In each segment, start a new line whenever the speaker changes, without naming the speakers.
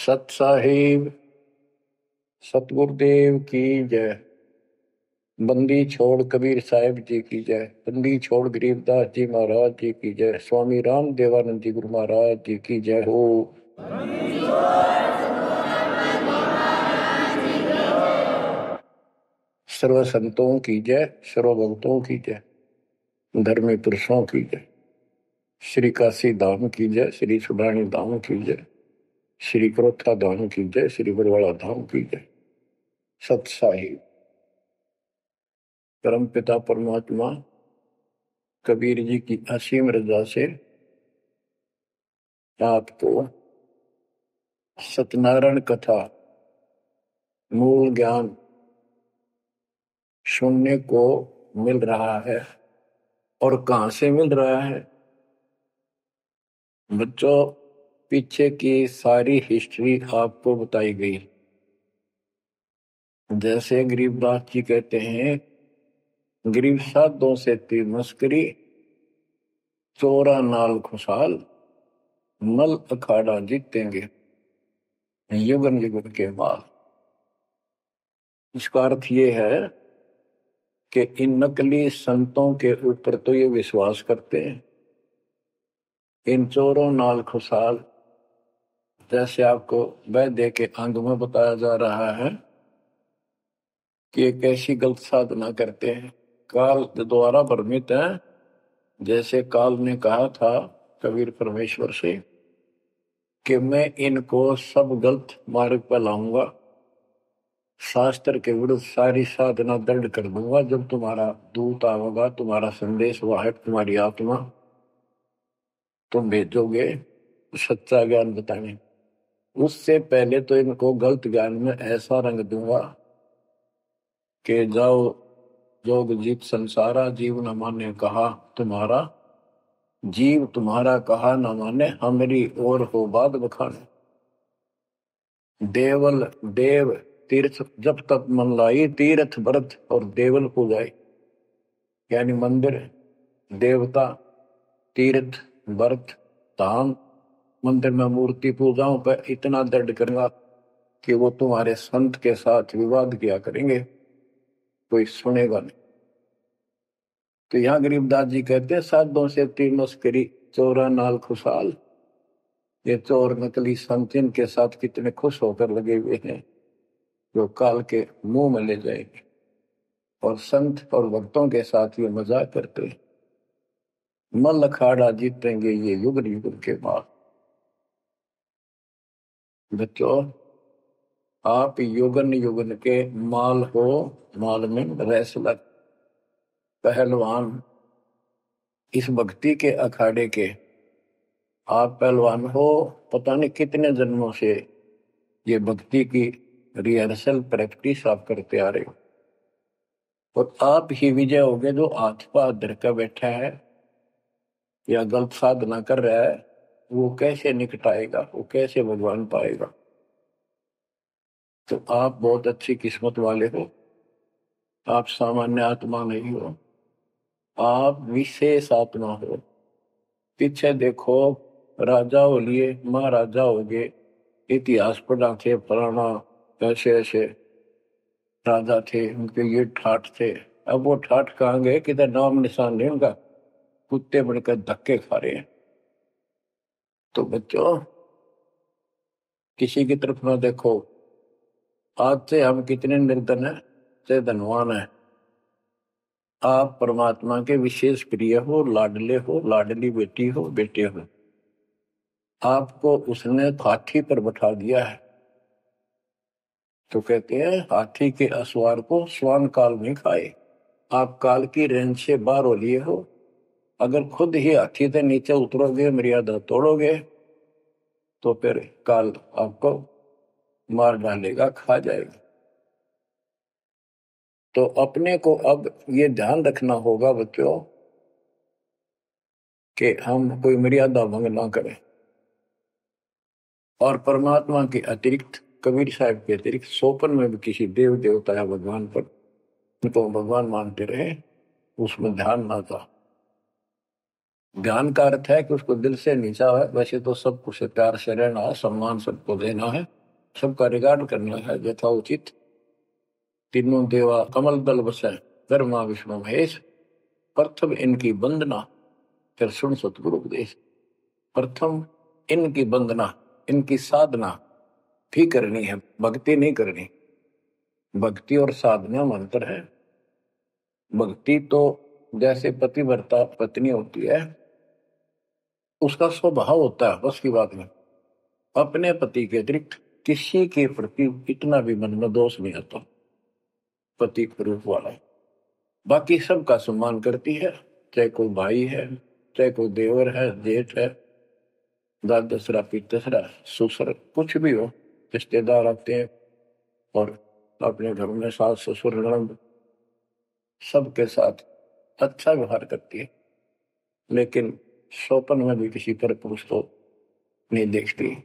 सत साहिब सतगुरुदेव की जय। बंदी छोड़ कबीर साहिब जी की जय। बंदी छोड़ गरीबदास जी महाराज जी की जय। स्वामी राम देवानंद जी गुरु महाराज जी की जय हो। सर्व संतों की जय, सर्व भक्तों की जय, धर्मी पुरुषों की जय। श्री काशी धाम की जय, श्री सुडानी धाम की जय, श्री क्रोथा धाम की जय, श्री बरवाड़ा धाम की जय। सत साहिब परम पिता परमात्मा कबीर जी की असीम रजा से आपको सत्यनारायण कथा मूल ज्ञान सुनने को मिल रहा है। और कहां से मिल रहा है बच्चों? पीछे की सारी हिस्ट्री आपको बताई गई। जैसे गरीबदास जी कहते हैं, गरीब साधों से तीर मस्करी, चोरा नाल खुशहाल, मल अखाड़ा जीतेंगे युगन युगन के माल। इसका अर्थ ये है कि इन नकली संतों के ऊपर तो ये विश्वास करते हैं, इन चोरों नाल खुशहाल, जैसे आपको वैद्य के अंग में बताया जा रहा है कि एक ऐसी गलत साधना करते हैं, काल द्वारा भ्रमित है। जैसे काल ने कहा था कबीर परमेश्वर से कि मैं इनको सब गलत मार्ग पर लाऊंगा, शास्त्र के विरुद्ध सारी साधना दृढ़ कर दूंगा। जब तुम्हारा दूत आवेगा, तुम्हारा संदेश वाहक, तुम्हारी आत्मा, तुम भेजोगे सच्चा ज्ञान बताने, उससे पहले तो इनको गलत ज्ञान में ऐसा रंग दूंगा कि जाओ जोग जीत संसारा, जीव न माने कहा तुम्हारा, जीव तुम्हारा कहा न माने, हमारी ओर हो बात बखाने। देवल देव तीर्थ जब तक मन लाई, तीर्थ व्रत और देवल पूजाई। यानी मंदिर, देवता, तीर्थ, व्रत, धाम, मंदिर में मूर्ति पूजाओं पर इतना दृढ़ करूंगा कि वो तुम्हारे संत के साथ विवाद किया करेंगे, कोई सुनेगा नहीं। तो यहाँ गरीबदास जी कहते हैं, साधों से तीर मस्करी, चोरा नाल खुशहाल। ये चोर नकली संत इनके साथ कितने खुश होकर लगे हुए हैं, जो काल के मुंह में ले जाएंगे। और संत और भक्तों के साथ ये मजाक करते हैं। मल अखाड़ा जीतेंगे ये युग युग के बाद। बच्चों, आप युगन युगन के माल हो, माल में रेसलर, पहलवान, इस भक्ति के अखाड़े के आप पहलवान हो। पता नहीं कितने जन्मों से ये भक्ति की रिहर्सल प्रैक्टिस आप करते आ रहे हो, और आप ही विजय होगे जो हाथ पा धर कर बैठा है या गलत साधना कर रहा है, वो कैसे निकटाएगा, वो कैसे भगवान पाएगा। तो आप बहुत अच्छी किस्मत वाले हो, आप सामान्य आत्मा नहीं हो, आप विशेष आत्मा हो। पीछे देखो, राजा हो लिए, महाराजा हो गए, इतिहास पढ़ा थे, फलाना ऐसे ऐसे राजा थे, उनके ये ठाठ थे। अब वो ठाठ कहाँ गए? किधर नाम निशान नहीं उनका, कुत्ते बनकर धक्के खा रहे हैं। तो बच्चों, किसी की तरफ ना देखो। आज से हम कितने निर्धन है, से धनवान है। आप परमात्मा के विशेष प्रिय हो, लाडले हो, लाडली बेटी हो, बेटे हो। आपको उसने हाथी पर बैठा दिया है। तो कहते हैं, हाथी के असवार को स्वान काल नहीं खाए। आप काल की रेंज से बाहर हो लिए हो। अगर खुद ही हाथी से नीचे उतरोगे, मर्यादा तोड़ोगे, तो फिर काल आपको मार डालेगा, खा जाएगा। तो अपने को अब ये ध्यान रखना होगा बच्चों कि हम कोई मर्यादा भंग ना करें। और परमात्मा के अतिरिक्त, कबीर साहब के अतिरिक्त सोपन में भी किसी देव देवता या भगवान पर उनको भगवान मानते रहे, उसमें ध्यान ना था। ज्ञान का अर्थ है कि उसको दिल से नीचा है, वैसे तो सब कुछ प्यार से रहना है, सम्मान सबको देना है, सबका रिगार्ड करना है यथाउचित। तीनों देवा कमल दल बसे, कर्मा विष्णु महेश, प्रथम इनकी वंदना, फिर सुन सतगुरु उपदेश। प्रथम इनकी वंदना, इनकी साधना भी करनी है, भक्ति नहीं करनी। भक्ति और साधना में अंतर है। भक्ति तो जैसे पतिव्रता पत्नी होती है, उसका स्वभाव होता है बस की बात में, अपने पति के अतिरिक्त किसी के प्रति इतना भी मन में दोष नहीं आता, पति रूप वाला। बाकी सबका सम्मान करती है, चाहे कोई भाई है, चाहे कोई देवर है, जेठ है, दादसरा पितसरा ससुर कुछ भी हो, रिश्तेदार आते हैं और अपने घर में सास ससुर ननद सबके साथ अच्छा व्यवहार करती है, लेकिन स्वप्न में भी किसी पर पुरुष को नहीं देखती।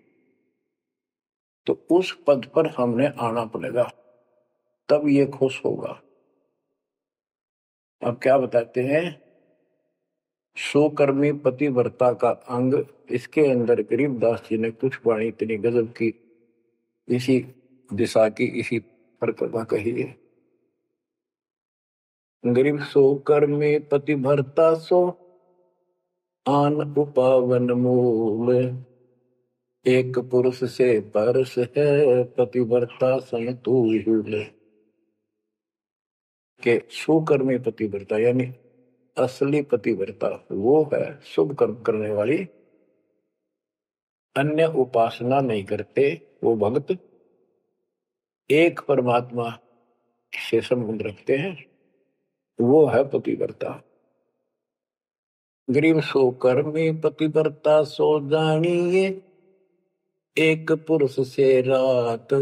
तो उस पद पर हमने आना पड़ेगा, तब ये खुश होगा। अब क्या बताते हैं, सोकर्मी पतिव्रता का अंग, इसके अंदर गरीबदास जी ने कुछ वाणी इतनी गजब की इसी दिशा की, इसी प्रकृता कही है। गरीब सोकर्मी पतिव्रता सो आन उपावन मूल, एक पुरुष से परस है पतिव्रता समतूल। के सुकर्मी पतिव्रता यानी असली पतिव्रता वो है शुभ कर्म करने वाली, अन्य उपासना नहीं करते वो भक्त, एक परमात्मा से संबंध रखते हैं, वो है पतिव्रता। गरीब सो कर्मी पतिव्रता सो जानिए, एक पुरुष से रात,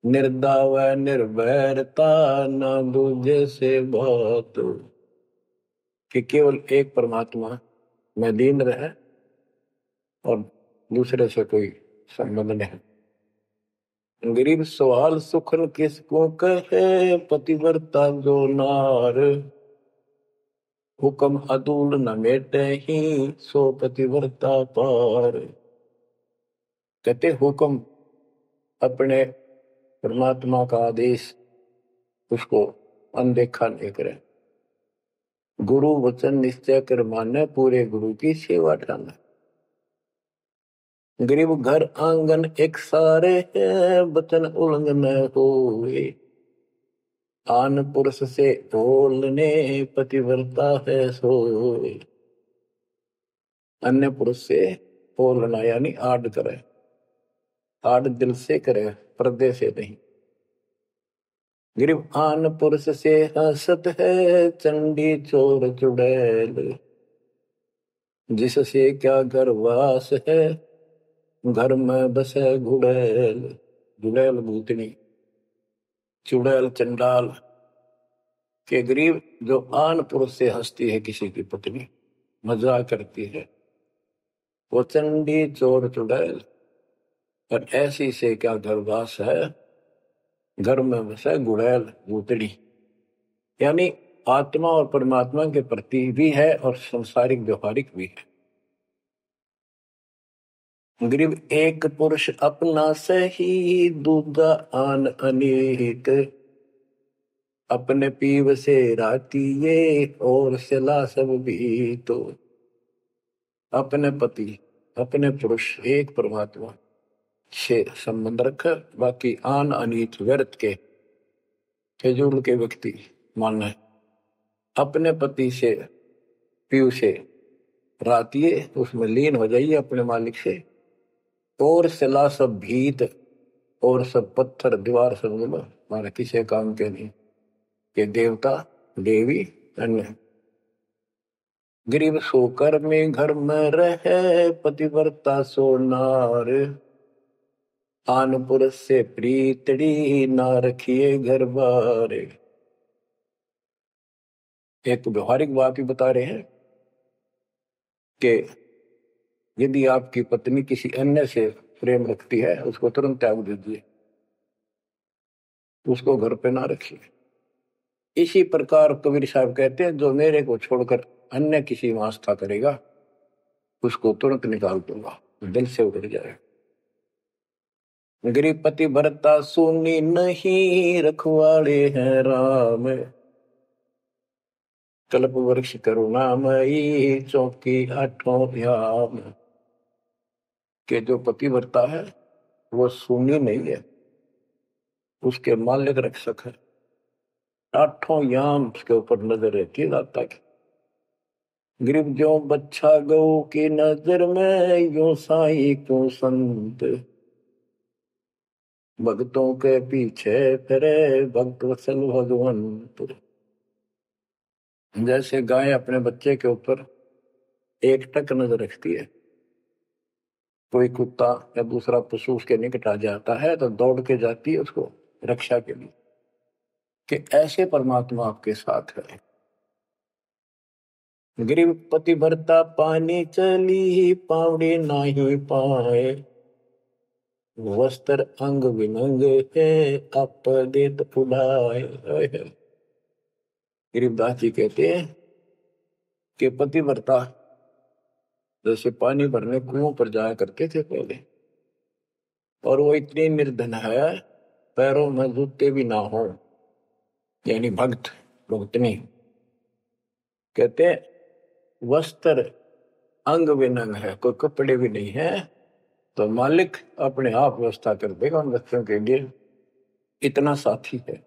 निर्दाव निर्भरता न दूजे से बात। कि केवल एक परमात्मा में लीन रहे और दूसरे से कोई संबंध नहीं। गरीब सवाल सुखन किसको कहे, पतिव्रता जो नार, हुक्म अदूल न मेटे ही सो पतिव्रता पार। कहते हुक्म अपने परमात्मा का आदेश उसको अनदेखा नहीं करे, गुरु वचन निश्चय कर माने, पूरे गुरु की सेवा ठाना। गरीब घर आंगन एक सारे है, वचन उल्लंघन होए, आन पुरुष से बोलने पतिव्रता है सोए। अन्य पुरुष से बोलना यानी आड़ करे, आड़ दिल से करे, पर्दे से नहीं। गरीब आन पुरुष से हंसत है, चंडी चोर चुड़ैल, जिससे क्या घर वास है, घर में बसे गुड़ैल। गुड़ैल भूतनी, चुड़ैल चंडाल। के गरीब जो आन पुरुष से हंसती है, किसी की पत्नी मजाक करती है, वो चंडी चोर चुड़ैल, और ऐसी से क्या घरवास है, घर में बसे गुड़ैल भूतनी। यानी आत्मा और परमात्मा के प्रति भी है और संसारिक व्यवहारिक भी है। गरीब एक पुरुष अपना सही, दूजा आन अनेक, अपने पीव से राती ये और सिला सब भी। तो अपने पति अपने पुरुष एक परमात्मा से संबंध रखकर, बाकी आन अनीत व्यर्थ के फिजूल के व्यक्ति मानना, अपने पति से पीव से रातिए उसमें लीन हो जाइए अपने मालिक से, और सिला सब भीत, और सब पत्थर दीवार सब हमारे किसी काम के नहीं, ये देवता देवी अन्य। गरीब सोकर में घर में रहे, पतिव्रता सो नार, आन पुरुष से प्रीतड़ी ना रखिए घर बार। एक व्यवहारिक बात भी बता रहे हैं कि यदि आपकी पत्नी किसी अन्य से प्रेम रखती है, उसको तुरंत त्याग दीजिए, उसको घर पे ना रखिए। इसी प्रकार कबीर साहब कहते हैं, जो मेरे को छोड़कर अन्य किसी में आस्था करेगा उसको तुरंत निकाल दूंगा, दिल से उतर जाएगा। गृहपति भरता सुनी नहीं, रखवाले हैं राम, कल्प वृक्ष करुणामयी, चौकी आठों याम। के जो पति भरता है वो सुनी नहीं है, उसके मालिक रक्षक है, आठों याम उसके ऊपर नजर रहती है दाता की। ग्रीब जो बच्चा गौ की नजर में, यूं साई क्यों संत, भक्तों के पीछे फिरे भक्त वत्सल भगवंत। जैसे गाय अपने बच्चे के ऊपर एक टक नजर रखती है, कोई कुत्ता या दूसरा पशु उसके निकट आ जाता है तो दौड़ के जाती है उसको रक्षा के लिए, कि ऐसे परमात्मा आपके साथ है। गरीब पति भरता पानी चली, पावड़ी नाही पाए, वस्त्र अंग विनंग है, आप देत उड़ाए। गरीबदास जी कहते हैं कि पतिव्रता जैसे पानी भरने कुओं पर जाया करते थे पहले, और वो इतनी निर्धन है पैरों में जूते भी ना हो, यानी भक्त भक्तनी। कहते वस्त्र अंग विनंग है, कोई कपड़े भी नहीं है, तो मालिक अपने आप व्यवस्था कर देगा उन बच्चों के लिए, इतना साथी है।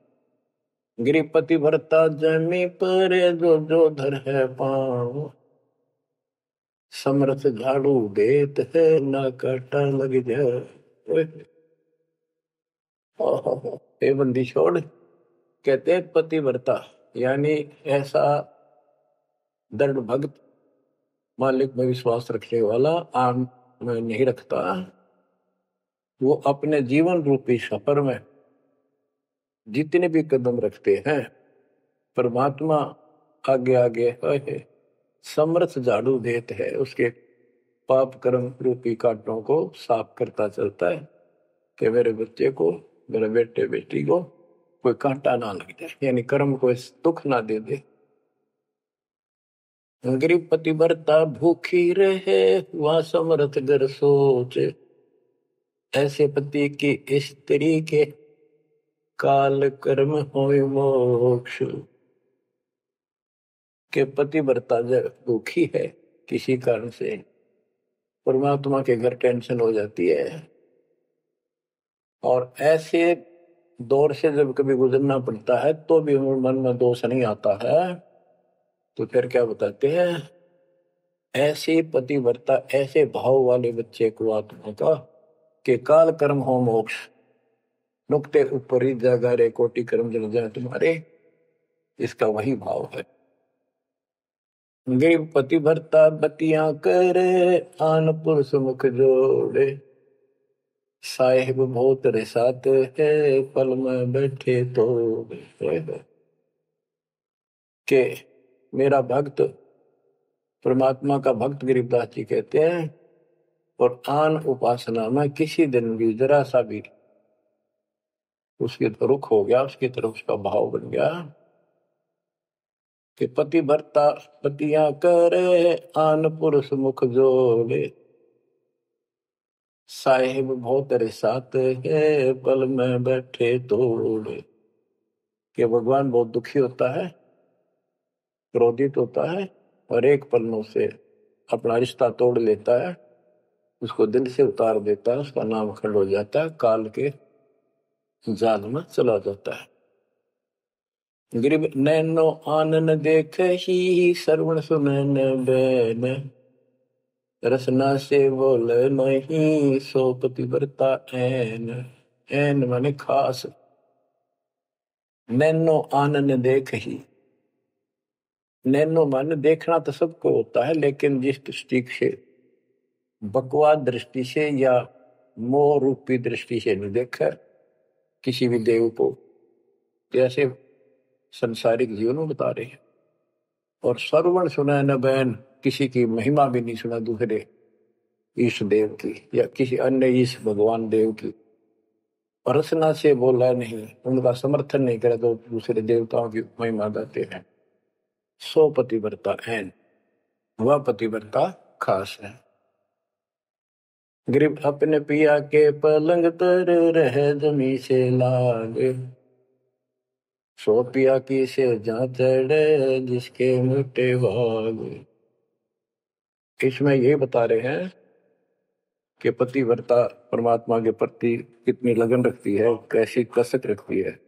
गृहपति भरता जमी पर, जो जो धर है पाँव, समर्थ झाड़ू देत है, ना काटा लग जाए। हे बंदी छोड़, कहते हैं पतिव्रता यानी ऐसा दृढ़ भक्त, मालिक में विश्वास रखने वाला, आम में नहीं रखता, वो अपने जीवन रूपी सफर में जितने भी कदम रखते हैं परमात्मा आगे आगे है, समर्थ झाड़ू देते है, उसके पाप कर्म रूपी कांटों को साफ करता चलता है, कि मेरे बच्चे को, मेरे बेटे बेटी को कोई कांटा ना लग जाए, यानी कर्म को दुख ना दे दे। गरीब पतिव्रता भूखी रहे, वह समर्थ घर सोच, ऐसे पति की स्त्री के काल कर्म होय मोक्ष। के पतिव्रता जब भूखी है किसी कारण से, परमात्मा के घर टेंशन हो जाती है, और ऐसे दौर से जब कभी गुजरना पड़ता है तो भी मन में दोष नहीं आता है, तो फिर क्या बताते हैं, ऐसे पतिव्रता ऐसे भाव वाले बच्चे को आत्मा का, के काल कर्म हो मोक्ष, नुक्ते ऊपर ही जगह रे कोटि कर्म जल जाए तुम्हारे, इसका वही भाव है। गरीब पतिव्रता बतियां करे, आन पुरुष मुख जोड़े, साहेब बहुत रिसाते है, पल में बैठे तो के मेरा भक्त, परमात्मा का भक्त गरीबदास जी कहते हैं, और आन उपासना में किसी दिन भी जरा सा भी उसकी रुख हो गया, उसकी तरफ उसका भाव बन गया, कि पतिव्रता पतियां करे, आन पुरुष मुख जोड़े, साहेब बहुत रिसाते है, पल में बैठे तोड़े। कि भगवान बहुत दुखी होता है, क्रोधित होता है, और एक पल में से अपना रिश्ता तोड़ लेता है, उसको दिल से उतार देता है, उसका नाम खंड हो जाता है, काल के जाल में चला जाता है। गरीब नैनो आनन देख ही, श्रवण सुनन बैन, रसना से बोल नहीं, सो पतिव्रता ऐन। ऐन माने खास, नैनो आनन देख ही, नैनो माने देखना तो सबको होता है, लेकिन जिस दृष्टि से बकवाद दृष्टि से या मोह रूपी दृष्टि से नहीं देखा किसी भी देव को, जैसे संसारिक जीवन में बता रहे हैं। और श्रवण सुना न बैन, किसी की महिमा भी नहीं सुना दूसरे ईश देव की या किसी अन्य ईश भगवान देव की, और रचना से बोला नहीं, उनका समर्थन नहीं करे तो दूसरे देवताओं की महिमा गाते हैं। सो पतिव्रता ऐन, वह पतिव्रता खास है। ग्रीब अपने पिया के पलंग तर रह जमी से लाग, सो पिया की से जा चढ़े जिसके मोटे भाग। इसमें ये बता रहे हैं कि पतिव्रता परमात्मा के प्रति कितनी लगन रखती है, कैसी कसक रखती है,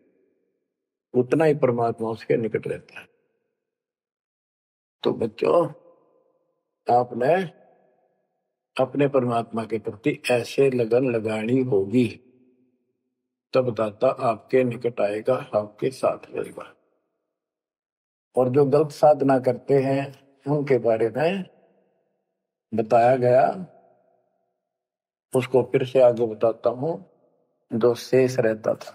उतना ही परमात्मा उसके निकट रहता है। तो बच्चों, आपने अपने परमात्मा के प्रति ऐसे लगन लगानी होगी, तब दाता आपके निकट आएगा, आपके साथ रहेगा। और जो गलत साधना करते हैं उनके बारे में बताया गया, उसको फिर से आगे बताता हूं। जो शेष रहता था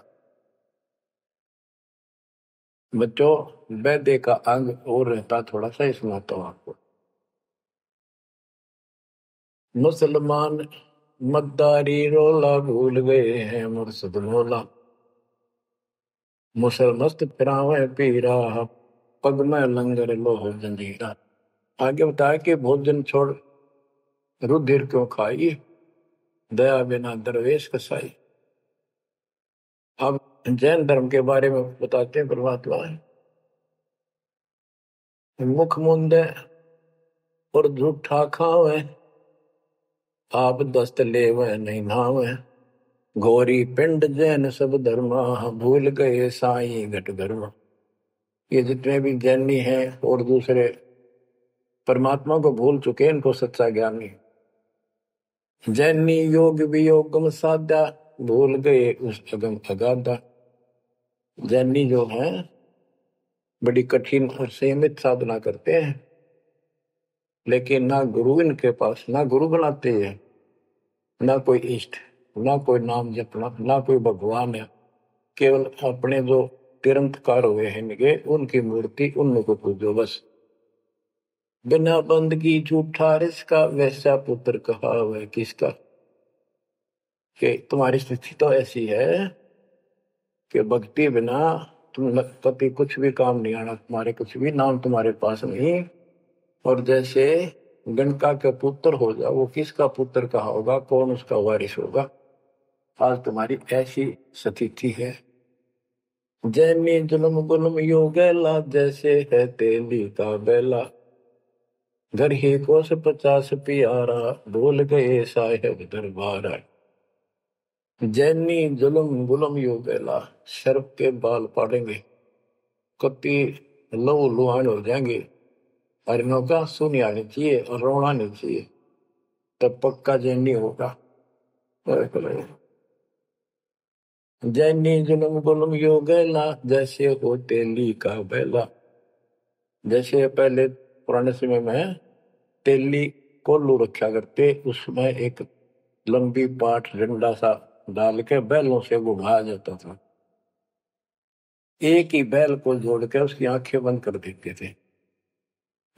बच्चों, वैद्य का अंग और रहता थोड़ा सा, इसमें आता हूं आपको। मुसलमान मद्दारी रोला भूल गए हैं मुर्शद मौला, मुसलमस्त फिरावे पीरा पग में लंगर लोह जंजीरा। आगे बताया कि भोजन छोड़ रुधिर क्यों खाई, दया बिना दरवेश कसाई। अब जैन धर्म के बारे में बताते हैं परमात्मा। मुख मुंदे और झूठा खावे, आप दस्त लेवे नहीं नावे, घोरी पिंड जैन सब धर्मा, भूल गए साई घट धर्मा। ये जितने भी जैनी हैं और दूसरे परमात्मा को भूल चुके, इनको सच्चा ज्ञान नहीं। जैनी योग वियोगम साधा, भूल गए उस अगम अगाधा। जैनी जो है बड़ी कठिन और सीमित साधना करते हैं, लेकिन ना गुरु इनके पास, ना गुरु बनाते हैं, ना कोई इष्ट, ना कोई नाम जपना, ना कोई भगवान है। केवल अपने जो तिरंतकार हुए हैं इनके, उनकी मूर्ति, उनमें को पूजो बस। बिना बंदगी झूठा रिसका, वैसा पुत्र कहा वह किसका। कि तुम्हारी स्थिति तो ऐसी है कि भक्ति बिना तुम कभी कुछ भी काम नहीं आना, तुम्हारे कुछ भी नाम तुम्हारे पास नहीं। और जैसे गणका का पुत्र हो जाओ, वो किसका पुत्र कहा होगा, कौन उसका वारिस होगा। आज तुम्हारी ऐसी स्थिति है। जैनी जुल्म गुलम योगेला, जैसे है तेली का बेला, घर ही कोस 50 प्यारा, भूल गए साहेब दरबारा। जैनी जुल्म गुलम योगेला, सर्प के बाल पाड़ेंगे, कति लहू लुहान हो जाएंगे, हरिणों का सुनी आनी चाहिए और रोना नहीं चाहिए, तब पक्का जैनी होगा। जैनी जुल्म गुलम योगेला, जैसे हो तेली का बेला। जैसे पहले पुराने समय में तेली कोल्लू रखा करते, उसमें एक लंबी पाठ डंडा सा डाल के बैलों से घुमाया जाता था। एक ही बैल को जोड़ के उसकी आंखें बंद कर देते थे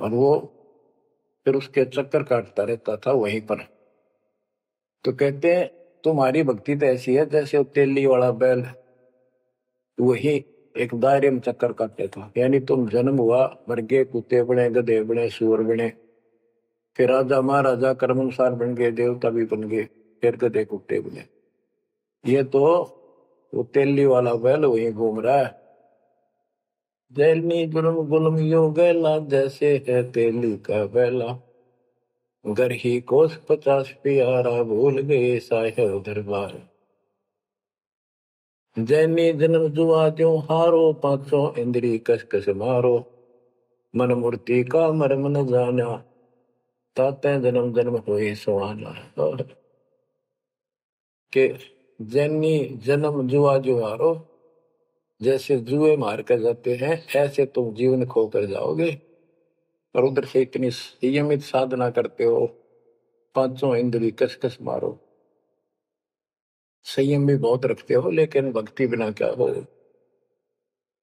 और वो फिर उसके चक्कर काटता रहता था वहीं पर। तो कहते हैं तुम्हारी भक्ति तो ऐसी है जैसे तेली वाला बैल वही एक दायरे में चक्कर काटते था। यानी तुम जन्म हुआ, मर गए, कुत्ते बने, गधे बने, सूअर बने, फिर राजा महाराजा कर्मानुसार बन गए, देवता भी बन गए, फिर गधे कुत्ते बने। ये तो वो तेली वाला बैल वही घूम रहा है। जैनी जुल्म गुलम योगेला, जैसे है तेली का बैला, घर ही कोस 50 प्यारा, भूल गए साहेब दरबार। जैनी जन्म जुआ त्यों हारो, 500 इंद्री कस कस मारो, मन मूर्ति का मर्म न जाना, ताते जन्म जन्म हुए सुहाना। के जैनी जन्म जुआ जो हारो, जैसे जुए मार कर जाते हैं ऐसे तुम जीवन खो कर जाओगे। और उधर से इतनी संयमित साधना करते हो, 500 इंद्री कस कस मारो, संयम भी बहुत रखते हो, लेकिन भक्ति बिना क्या हो।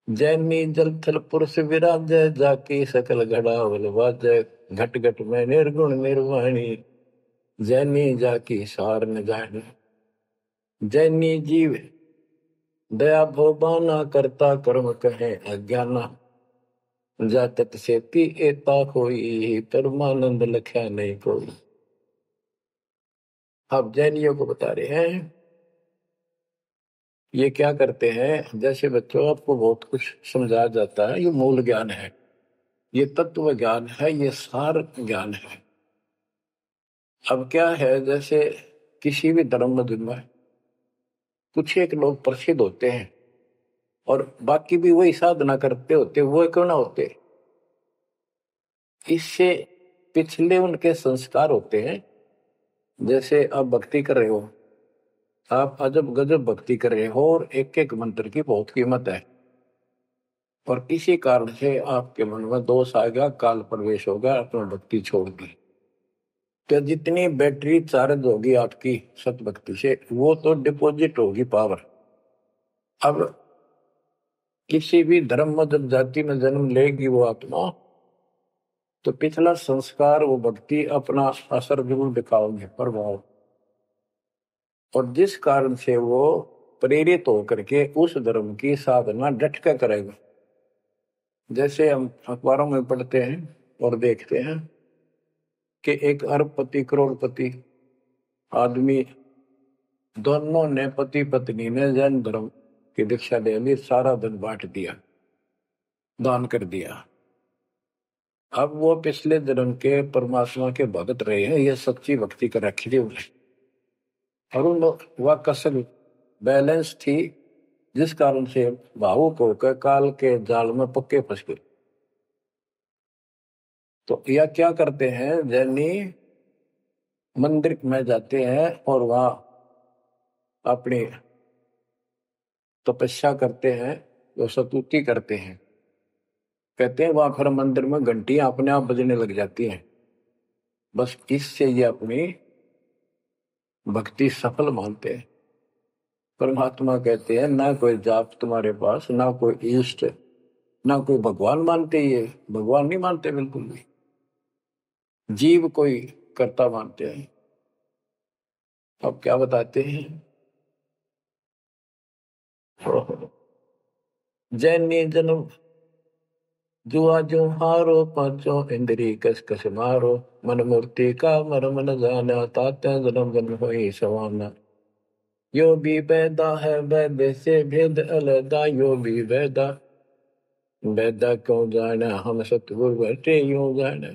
जैनी जल थल पुरुष विराजय, जाकी सकल घड़ावल वाजय, घट घट में निर्गुण निर्वाणी, जैनी जाकी सार न जानी। जैनी जीव दया भोबाना करता कर्म कहे अज्ञाना, जातत सेती एता कोई, परमानंद लख्या नहीं कोई। अब जैनियों को बता रहे हैं ये क्या करते हैं। जैसे बच्चों आपको बहुत कुछ समझाया जाता है, ये मूल ज्ञान है, ये तत्व ज्ञान है, ये सार ज्ञान है। अब क्या है, जैसे किसी भी धर्म में कुछ एक लोग प्रसिद्ध होते हैं और बाकी भी वही साधना करते होते, वो क्यों ना होते, इससे पिछले उनके संस्कार होते हैं। जैसे आप भक्ति कर रहे हो, आप अजब गजब भक्ति कर रहे हो और एक एक मंत्र की बहुत कीमत है, और किसी कारण से आपके मन में दोष आ गया, काल प्रवेश हो गया, आपने भक्ति छोड़ दी, तो जितनी बैटरी चार्ज होगी आपकी सत भक्ति से, वो तो डिपॉजिट होगी पावर। अब किसी भी धर्म में जब जाति में जन्म लेगी वो आत्मा, तो पिछला संस्कार वो भक्ति अपना असर जरूर दिखाओगे, प्रभाव। और जिस कारण से वो प्रेरित होकर के उस धर्म की साधना डट कर करेगा। जैसे हम अखबारों में पढ़ते हैं और देखते हैं कि एक अरबपति करोड़पति आदमी, दोनों ने पति पत्नी ने जैन धर्म की दीक्षा ले ली, सारा धन बांट दिया, दान कर दिया। अब वो पिछले जन्म के परमात्मा के भगत रहे हैं, ये सच्ची भक्ति कर रखी थी उन्हें, और उन वह कसर बैलेंस थी, जिस कारण से भावुक होकर काल के जाल में पक्के फंस गए। तो यह क्या करते हैं, जैनी मंदिर में जाते हैं और वहां अपनी तपस्या करते हैं, जो स्तुति करते हैं, कहते हैं वहां फिर मंदिर में घंटियां अपने आप बजने लग जाती हैं। बस इससे ये अपनी भक्ति सफल मानते हैं। परमात्मा कहते हैं ना कोई जाप तुम्हारे पास, ना कोई इष्ट, ना कोई भगवान मानते, ये भगवान नहीं मानते बिल्कुल भी, जीव कोई कर्ता मानते हैं। अब क्या बताते हैं, जैनी जन्म जुआ जो हारो, पांचों इंद्री कस कस मारो, मन मूर्ति का मरम न जाना, ताते जन्म जन्म होई सवाना। यो भी वैदा है वैद से भेद अलगा, यो भी वैदा वैदा क्यों जाना, हम सतगुरु बैठे यूं जाना।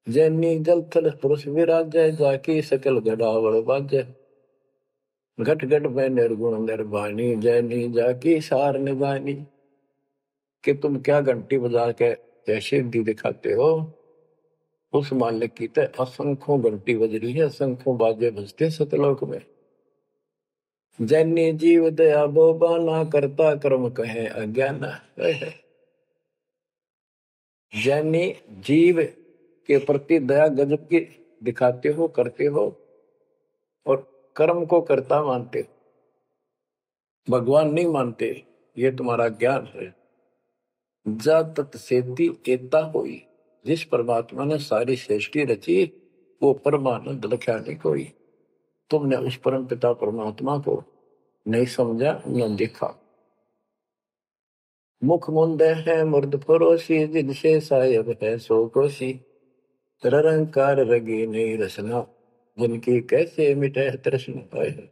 जैनी जल थल पुरुष विराजय, जाकी सकल गड़ावड़ बाजय, घट घट में निर्गुण निर्वाणी, जैनी जाकी सार निभानी। कि तुम क्या घंटी बजा के जैसे दी दिखाते हो, उस मालिक की तो असंख्यों घंटी बज रही है, असंख्यों बाजे बजते सतलोक में। जैनी जीव दया बोबाना, करता कर्म कहे अज्ञाना। जैनी जीव के प्रति दया गजब की दिखाते हो, करते हो, और कर्म को कर्ता मानते हो, भगवान नहीं मानते, ये तुम्हारा ज्ञान है। जा तत्सेती एता होई, जिस परमात्मा ने सारी सृष्टि रची, वो परमानंद लख्या नहीं कोई। तुमने उस परम पिता परमात्मा को नहीं समझा, न देखा। मुख मुंदे है मुर्द परोसी, जिनसे सायब है सो कोसी, तरंकार रगी नहीं रसना, जिनकी कैसे मिटे तृष्णा पाए।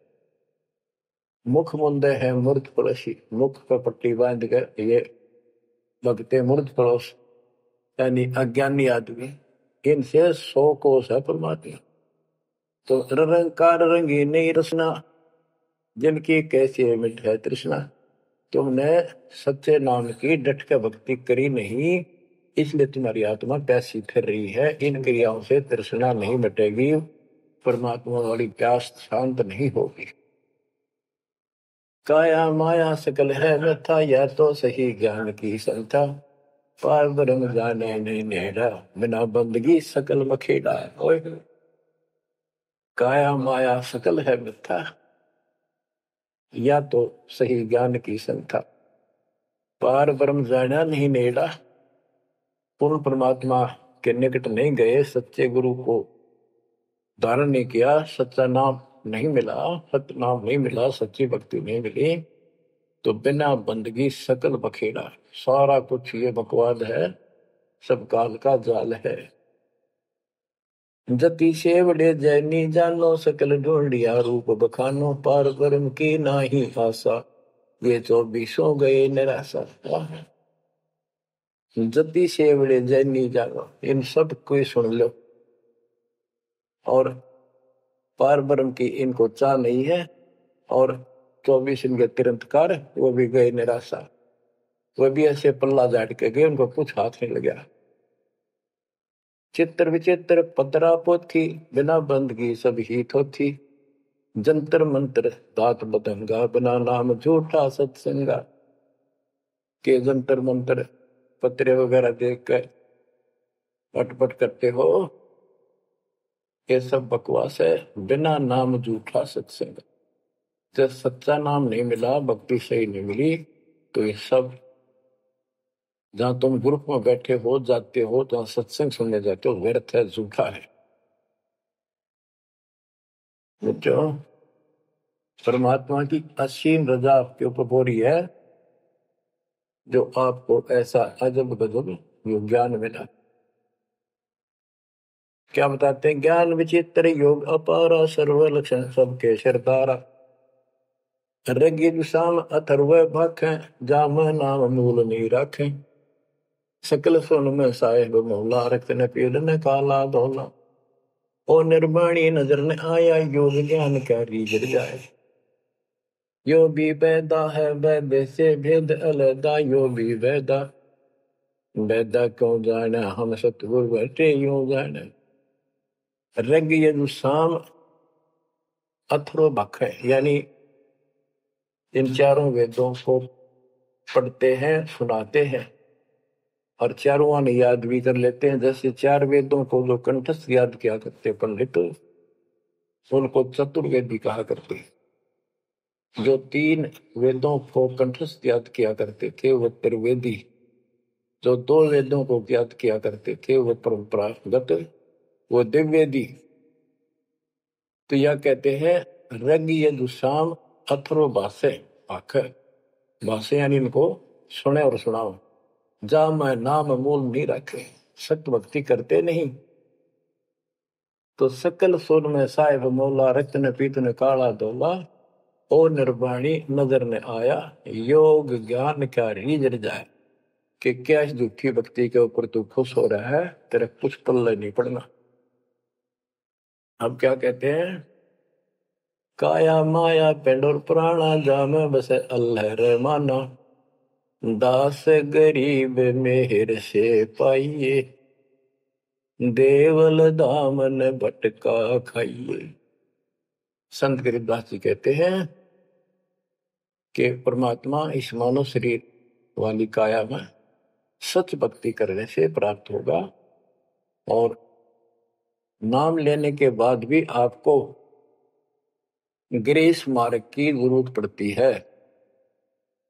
मुख मुंदे है मूर्ध पड़ोसी, मुख पर पट्टी बांध कर ये भगते मूर्ध पड़ोस, यानी अज्ञानी आदमी, इनसे 100 कोस है परमात्मा। तो निरंकार रंगी नहीं रसना, जिनकी कैसी मिट है तृष्णा। तुमने सच्चे नाम की डट के भक्ति करी नहीं, इसलिए तुम्हारी आत्मा प्यासी फिर रही है। इन क्रियाओं से तृष्णा नहीं मिटेगी, परमात्मा वाली प्यास शांत नहीं होगी। काया माया सकल है व्यथा, या तो सही ज्ञान की संथा, पार ब्रह्म जाने नहीं नेड़ा, बिना बंदगी सकल मखेड़ा। काया माया सकल है मिथ्या, या तो सही ज्ञान की संथा, पार ब्रह्म जाना नहीं नेड़ा। पूर्ण परमात्मा के निकट नहीं गए, सच्चे गुरु को धारण नहीं किया, सच्चा नाम नहीं मिला, सत्य नाम नहीं मिला, सच्ची भक्ति नहीं मिली, तो बिना बंदगी सकल बखेड़ा, सारा कुछ ये बकवाद है, सब काल का जाल है। जति सेवड़े जैनी जानो, सकल ढूंढिया रूप बखानो, पार ब्रह्म की नाही आशा, ये 24 गए निराशा। जति सेवड़े जैनी जानो, इन सब को सुन लो, और पार ब्रह्म की इनको चाह नहीं है, और 24 इनके तिरंतकार, वो भी गए निराशा। वो भी ऐसे पल्ला झाड़ के गए, उनको कुछ हाथ नहीं लगा। चित्र विचित्र पतरा पोथी, बिना बंदगी सब ही थोथी, जंतर मंत्र दात बदंगा, बिना नाम झूठा सत्संगा। के जंतर मंत्र पत्रे वगैरह देख कर अटपट करते हो, ये सब बकवास है। बिना नाम झूठा सत्संग, जब सच्चा नाम नहीं मिला, भक्ति सही नहीं मिली, तो ये सब, जहां तुम ग्रुप में बैठे हो जाते हो, जहां सत्संग सुनने जाते हो, व्यर्थ है, झूठा है। जो परमात्मा की असीम रजा आपके ऊपर हो रही है, जो आपको ऐसा अजब गजब योग ज्ञान मिला। क्या बताते हैं? ज्ञान विचित्र योग अपारा, सर्व लक्षण सबके सरदारा, ऋग्वेद साम अथर्व भाखें, जाम नाम मूल नहीं राखें, सकल सुन में साहेब मौला, रक्त न पीड़ न काला धोला, ओ निर्वाणी नजर न आया, योग ज्ञान क्या रीझ जाए। यो भी वैदा है, वैद से भेद अलगा, यो भी वैदा, वैदा क्यों जाने, हम सतगुरु बैठे यूं जाने। ऋग यजु साम अथर्व भाख है, यानी इन चारों वेदों को पढ़ते हैं, सुनाते हैं, और चारों आने याद भी कर लेते हैं। जैसे 4 वेदों को जो कंठस्थ याद किया करते पंडित, उनको चतुर्वेदी कहा करते। जो 3 वेदों को कंठस्थ याद किया करते थे वो त्रिवेदी, जो 2 वेदों को याद किया करते थे वो परंपरागत, वो दिव्यवेदी। तो यह कहते हैं ऋग यजु साम अथर्व भाषे, आखिर भाषे यानी इनको सुने और सुनाओ। जा मैं नाम मूल नहीं रखे, सत्य भक्ति करते नहीं, तो सकल सुर में साहिब मौला, रत्न पीतन काला धोला, ओ निर्वाणी नजर ने आया, योग ज्ञान क्या रीझ जाए। कि क्या इस झूठी भक्ति के ऊपर तू खुश हो रहा है, तेरा कुछ पल्ले नहीं पड़ना। अब क्या कहते हैं? काया माया पेंड और प्राणा, जाम बस अल्लाह रहमाना, दास गरीब मेहर से पाइए, देवल दामन भटका खाइए। संत गरीबदास जी कहते हैं कि परमात्मा इस मानव शरीर वाली काया में सच भक्ति करने से प्राप्त होगा, और नाम लेने के बाद भी आपको ग्रेस मार्ग की जरूरत पड़ती है।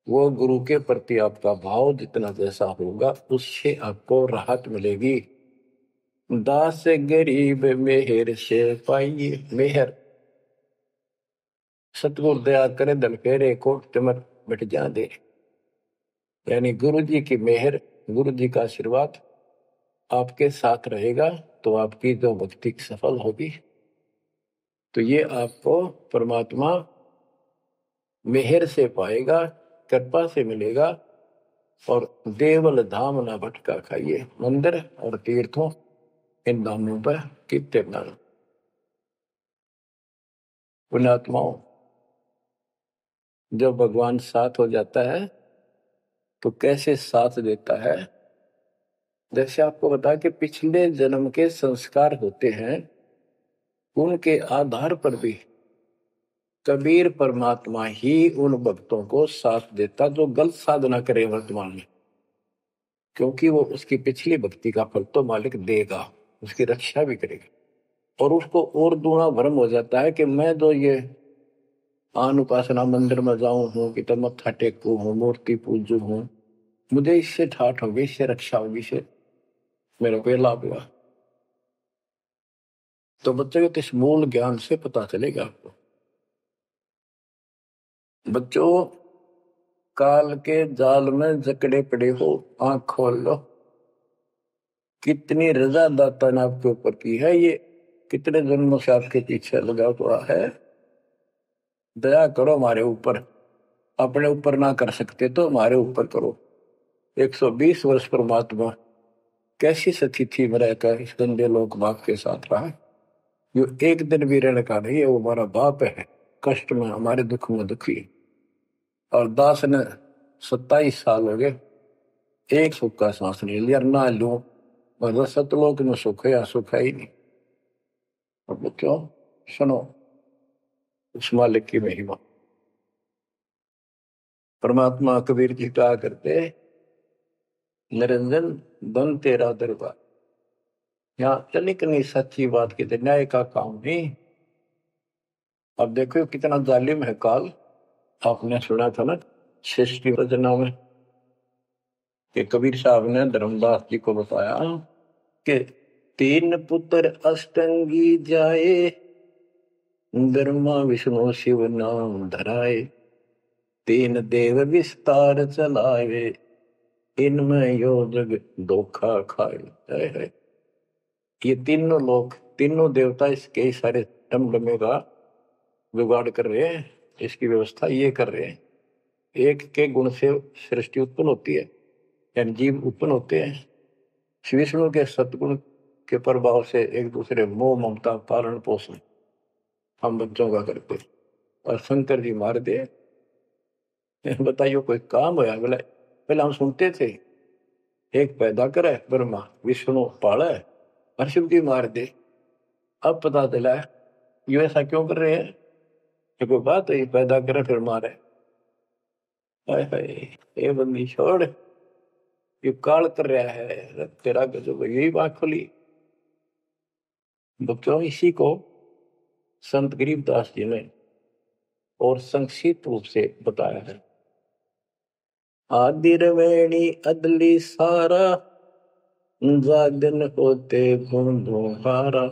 वो गुरु के प्रति आपका भाव जितना जैसा होगा, उससे आपको राहत मिलेगी। दास गरीब मेहर से पाइए, मेहर सतगुरु दया करे, दल फेरे को तिमर मिट जा दे, यानी गुरु जी की मेहर, गुरु जी का आशीर्वाद आपके साथ रहेगा, तो आपकी जो भक्ति सफल होगी। तो ये आपको परमात्मा मेहर से पाएगा, कृपा से मिलेगा। और देवल धाम ना भटका खाइए, मंदिर और तीर्थों इन धामों पर कितने नाम। पुण्यात्माओं, जब भगवान साथ हो जाता है तो कैसे साथ देता है? जैसे आपको बता कि पिछले जन्म के संस्कार होते हैं, उनके आधार पर भी कबीर परमात्मा ही उन भक्तों को साथ देता जो गलत साधना करे वर्तमान में, क्योंकि वो उसकी पिछली भक्ति का फल तो मालिक देगा, उसकी रक्षा भी करेगा। और उसको और दूना भ्रम हो जाता है कि मैं तो ये आन उपासना मंदिर में जाऊं हूं, कि तो मत्था टेकू हूं, मूर्ति पूजू हूं, मुझे इससे ठाठ होगी, इससे रक्षा होगी, इससे मेरे को लाभ हुआ। तो बच्चों के इस मूल ज्ञान से पता चलेगा आपको। बच्चों, काल के जाल में जकड़े पड़े हो, आंख खोल लो। कितनी रजा दाता ने आपके ऊपर की है, ये कितने जन्मों से आपके पीछे लगा हुआ है। दया करो हमारे ऊपर, अपने ऊपर ना कर सकते तो हमारे ऊपर करो। 120 वर्ष परमात्मा कैसी स्थिति में रहकर इस गंदे लोक भाग के साथ रहा, जो एक दिन भी रहने का नहीं है। वो हमारा बाप है, कष्ट में हमारे दुख में दुखी। और दास ने 27 साल हो गए, एक सुख का सांस नहीं लिया, ना लू। मतलब सतलोक में सुख है या सुख है ही नहीं। अब क्यों? सुनो उस मालिक की महिमा। परमात्मा कबीर जी कहा करते, निरंजन धन तेरा दरबार। यहाँ तनिक नहीं सच्ची बात की न्याय का काम नहीं। अब देखो कितना जालिम है काल। आपने सुना था ना सृष्टि रचना में कि कबीर साहब ने धर्मदास जी को बताया कि 3 पुत्र अष्टंगी जाए, ब्रह्मा विष्णु शिव नाम धराए, 3 देव विस्तार चलाए, इनमें यो जग धोखा खाए है। ये तीनों लोग, तीनों देवता इसके सारे डमडमे का जुगाड़ कर रहे हैं, इसकी व्यवस्था ये कर रहे हैं। एक के गुण से सृष्टि उत्पन्न होती है, यानी जीव उत्पन्न होते हैं। विष्णु के सतगुण के प्रभाव से एक दूसरे मोह ममता पालन पोषण हम बच्चों का करते। और शंकर जी मार दे, बताइयो कोई काम होया? बोले पहले हम सुनते थे एक पैदा करे ब्रह्मा, विष्णु पाले और शिव जी मार दे। अब पता चला ये ऐसा क्यों कर रहे हैं? ये कोई बात है? पैदा करे फिर मारे। हाय हाय, ये बंदी छोड़, ये काल कर रहा है तेरा गजब। यही बात खुली बच्चों। इसी को संत गरीबदास जी ने और संक्षिप्त रूप से बताया है। आदिरवेणी अदली सारा, जागन होते भूहारा,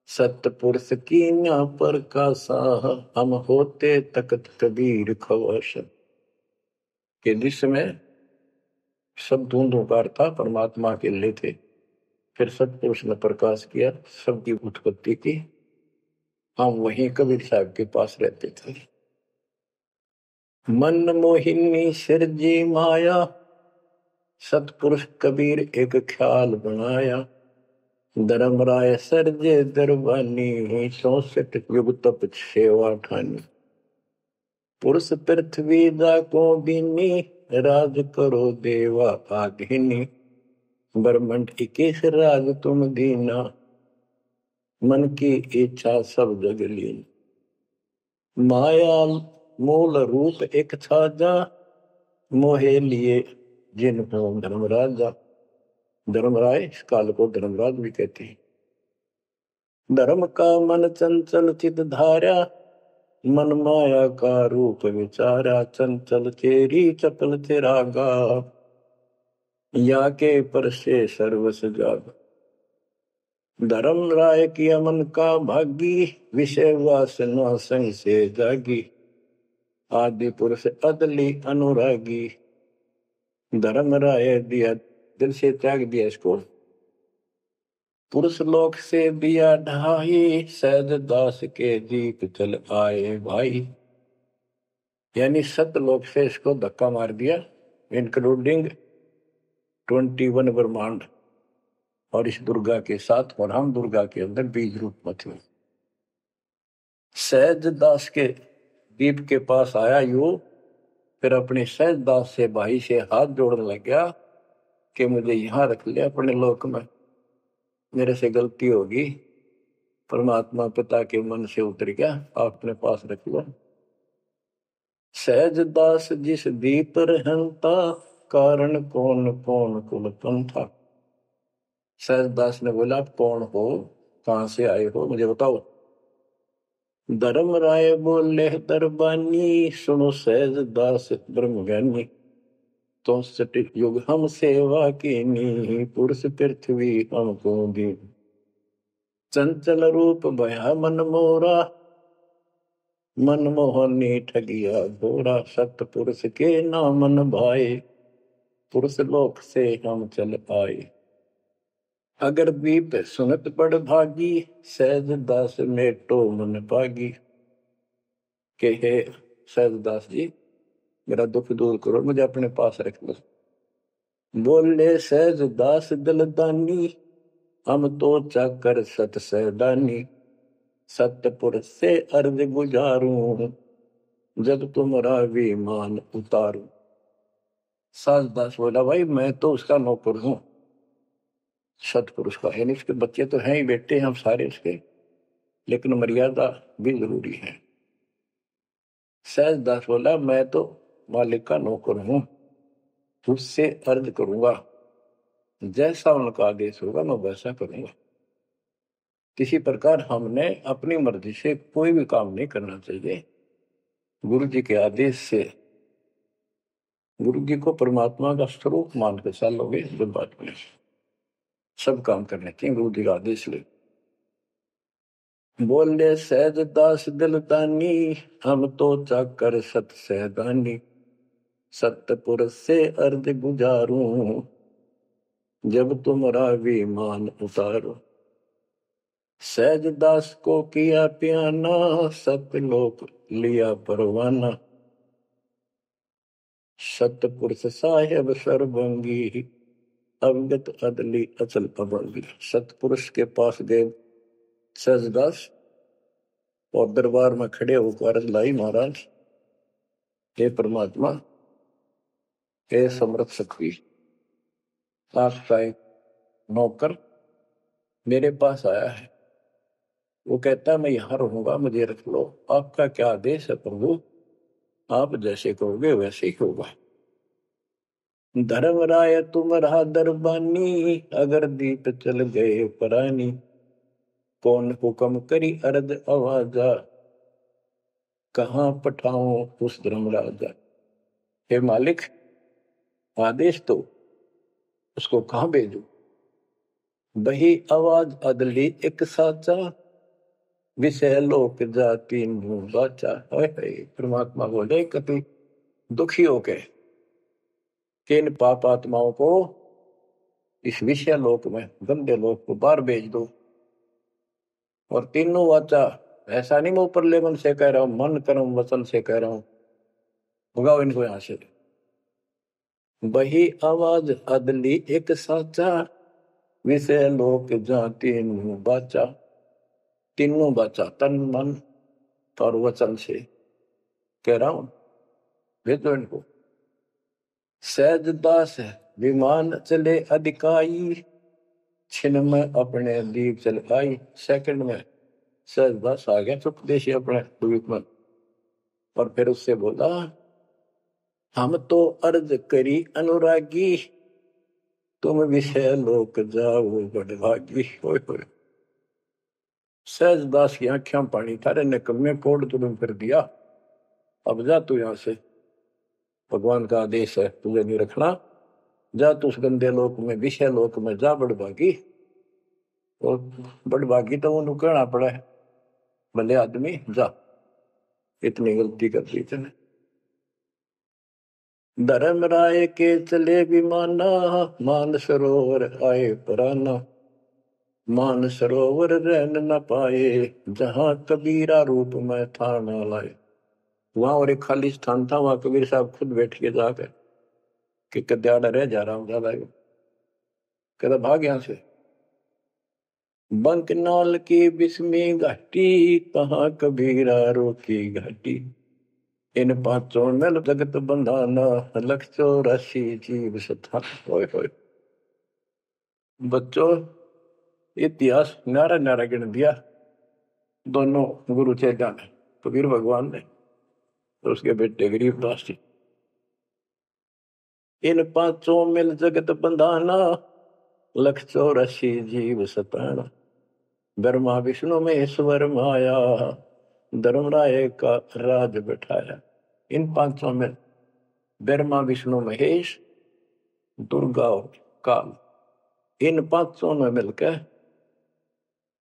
सतपुरुष की न्या पर का साह, हम होते तकत कबीर खवश। के जिसमें सब धूंधुकार था, परमात्मा के लिए थे। फिर सतपुरुष ने प्रकाश किया, सबकी उत्पत्ति की। हम वहीं कबीर साहब के पास रहते थे। मन मोहिनी सिरजी माया, सतपुरुष कबीर एक ख्याल बनाया, धर्मराय सरजे दरबानी, 64 युग तप सेवा ठानी, पुरुष पृथ्वी जा को बीनी, राज करो देवा आघिनी, ब्रह्मंड 21 राज तुम दीना, मन की इच्छा सब जग लीन, माया मूल रूप एक छाजा, मोहे लिए जिन हो धर्मराजा। धर्मराय इस काल को धर्मराज भी कहते हैं। धर्म का मन चंचल चित धारा, मन माया का रूप विचारा, चंचल चेरी चपल चिरागा, या के पर से सर्वस जाग। धर्म राय की अमन का भागी, विषय वासना संग से जागी, आदि पुरुष अदली अनुरागी, धर्म राय दिया दिल से त्याग दिया इसको। पुरुष लोक से दिया ढाई, सहज दास के दीप चल आए भाई। यानी सतलोक से इसको धक्का मार दिया, इंक्लूडिंग 21 ब्रह्मांड और इस दुर्गा के साथ। और हम दुर्गा के अंदर बीज रूप में थे। सहज दास के दीप के पास आया यू, फिर अपने सहज दास से भाई से हाथ जोड़ने लग गया कि मुझे यहां रख लिया अपने लोक में, मेरे से गलती होगी। परमात्मा पिता के मन से उतर गया, आप अपने पास रख लो। सहज दास जिस दीप रहता, कारण कौन कौन कुल पंथा। सहज दास ने बोला आप कौन हो, कहां से आए हो, मुझे बताओ। धर्म राय बोले दरबानी, सुनो सहज दास ब्रह्म ज्ञानी, तो सटिक युग हम सेवा कीनी, पुरुष पृथ्वी हमको दी, चंचल रूप भया मन मोरा, मनमोहनी ठगिया घोड़ा, सतपुरुष के नाम न भाए, पुरुष लोक से हम चल आए। अगर दीप सुनत बड़ भागी, सहज दास मेटो मन पागी। के हे सहज दास जी, मेरा दुख दूर करो, मुझे अपने पास रख लो। बोले सहज दास दलदानी, हम तो चाकर सत सहदानी। सतपुरुष से अर्ज गुजारूं, जब तुमरा विमान उतारूं। सहज दास बोला, भाई मैं तो उसका नौकर हूं, सतपुरुष का। यानी उसके बच्चे तो हैं ही, बेटे हम सारे उसके, लेकिन मर्यादा भी जरूरी है। सहज दास बोला, मैं तो मालिक का नौकर हूं, उससे अर्ज करूंगा, जैसा उनका आदेश होगा मैं वैसा करूंगा। किसी प्रकार हमने अपनी मर्जी से कोई भी काम नहीं करना चाहिए। गुरु जी के आदेश से, गुरु जी को परमात्मा का स्वरूप मान के चलोगे जब बात में, सब काम करने चाहिए गुरु जी का आदेश ले। बोले सहज दास दिलदानी, हम तो चाकर सत सहदानी। सतपुरुष से अर्ज गुजारूं, जब तुमरा विमान उतारो। सहज दास को किया प्याना, सतलोक लिया परवाना। सतपुरुष साहेब सर्वंगी, अवगत अदली अचल अभंगी। सतपुरुष के पास गए सहजदास और दरबार में खड़े होकर लाई, महाराज हे परमात्मा, हे समर्थ शक्ति, आपका एक नौकर मेरे पास आया है। वो कहता है मैं यहां रहूंगा, मुझे रख लो। आपका क्या आदेश है प्रभु, आप जैसे कहोगे वैसे ही होगा। धर्मराय तुम रहा दरबानी, अगर दीप चल गए परानी। कौन हुक्म करी अर्द आवाजा, कहाँ पठाऊं उस धर्मराजा। हे मालिक, आदेश तो उसको कहाँ भेजू। बही आवाज अदली एक साचा, विषय लोक जाति मुंह बाचा। परमात्मा बोले कभी दुखी होके कि इन पाप आत्माओं को इस विषय लोक में, गंदे लोक को बाहर भेज दो। और तीनों वाचा, ऐसा नहीं मैं ऊपर लेवल से कह रहा हूं, मन कर्म वचन से कह रहा हूं, भगाओ इनको यहां से। बही आवाज अदली एक साचा, विषय लोक जाति मुंह बाचा। तीनों बाचा, तन मन और वचन से कह रहा हूं, भेजो इनको। सहज दास विमान चले अधिकाई, छिन में अपने दीप चल आई। सेकंड में सहज दास आ गया चुपदेशी अपने द्वीप में, और फिर उससे बोला, हम तो अर्ज करी अनुरागी, तुम विषय लोक जाओ बड़भागी। सहज दास की आंखें पानी, थारे निकम्मे कोड तुम कर दिया, अब जा तू यहां से, भगवान का आदेश है तुझे नहीं रखना, जा तू उस गंदे लोक में, विषय लोक में जा बड़भागी। और बड़भागी तो वो कहना पड़ा है, भले आदमी जा, इतनी गलती कर दी तूने। धर्म राय के चले विमाना, मान सरोवर आए पराना। मान सरोवर रहन न पाए, जहां कबीरा रूप में था न लाए। वहां और एक खाली स्थान था, वहां कबीर साहब खुद बैठ के जाकर कि कद्याड़ा रह जा रहा हूं ज्यादा, कहता भाग यहां से। बंकनाल की बिस्मी घाटी, कहाँ कबीरा रोकी घाटी। इन पांचों नल जगत बंधाना, लख 84 जीव सथा। बच्चों, इतिहास न्यारा न्यारा गिन दिया दोनों गुरु चेला ने, कबीर भगवान ने और उसके बेटे गरीबदास जी। इन पांचों मिल जगत बंधाना, लख 84 जीव सताना। ब्रह्मा विष्णु महेश्वर माया, धर्मराय का राज बैठाया। इन पांचों में ब्रह्मा विष्णु महेश, दुर्गा और काल, इन पांचों ने मिलकर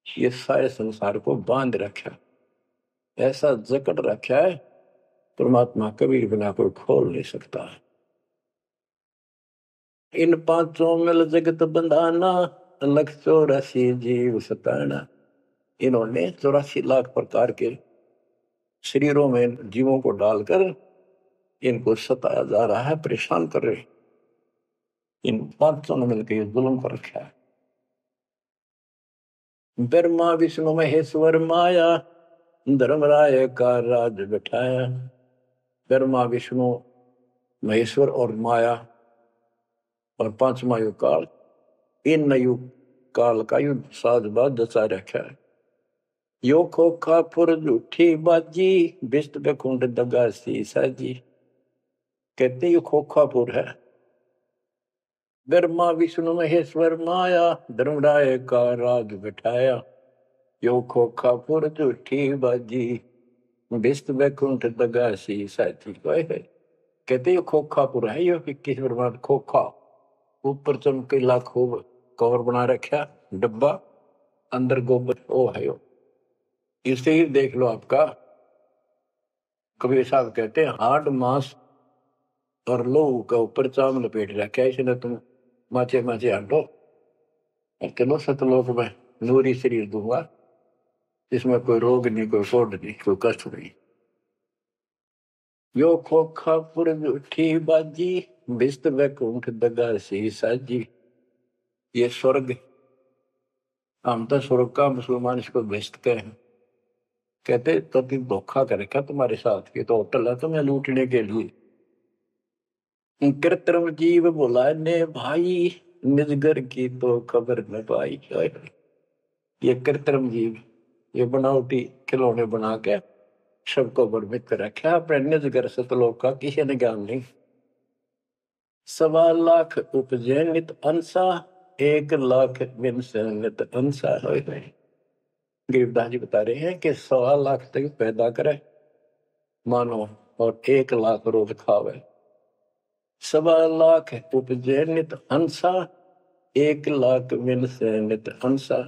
ये सारे संसार को बांध रखा। ऐसा जकड़ रखा है, परमात्मा कबीर बिना कोई खोल नहीं सकता। इन पांचों मिल जगत बंधाना, लख 84 जीव सताना। इन्होंने 84 लाख प्रकार के शरीरों में जीवों को डालकर इनको सताया जा रहा है, परेशान कर रहे। इन पांचों ने मिलकर ये जुल्म कर रखा है। ब्रह्मा विष्णु महेश्वर माया, धर्मराय का राज बिठाया। ब्रह्मा विष्णु महेश्वर और माया और पांचवा युग काल, इन युग काल का युद्ध साजबाज जचा रखा है। यो खोखा पुर झूठी बाजी, बिस्त बेकुंड दगा सी साजी। कहते यो खोखापुर है। ब्रह्मा विष्णु महेश्वर माया, धर्मराय का राज बिठाया। यो खोखापुर झूठी बाजी, बिस्त बैकुंठ दगा सी साथी। कहते यो खोखापुर है। यो 21 ब्रह्मांड खोखा, ऊपर चमकीला खूब कवर बना रखा, डब्बा, अंदर गोबर ओ है। यो इसे ही देख लो। आपका कबीर साहब कहते हैं हाड मांस और लोहू का ऊपर चाम लपेट रखा है इसने। तुम माचे माचे हटो और चलो सतलोक में नूरी शरीर दूंगा, इसमें कोई रोग नहीं, कोई कोड नहीं, कोई कष्ट नहीं। यो खोखा पुर झूठी बाजी, बिस्त बैकुंठ दगा सी साजी। ये स्वर्ग, हम तो स्वर्ग का, मुसलमान इसको बेस्ट कहे। कहते तो तुम धोखा कर रखा तुम्हारे साथ, ये तो होटल है तुम्हें लूटने के लिए। कृत्रिम जीव बोला ने भाई, निजगर की तो खबर न पाई। ये कृत्रिम जीव, ये बनावटी खिलौने बना के सबको भ्रमित कर रखा, अपने निजगर सतलोक का किसी ने ज्ञान नहीं। 1.25 लाख उपजे नित अंसा, 1 लाख बिन से नित अंसा। गरीबदास जी बता रहे हैं कि 1.25 लाख तक पैदा करे मानो और 1 लाख रोज खावे। 1.25 लाख उपजे नित अंसा, 1 लाख बिन से नित अंसा।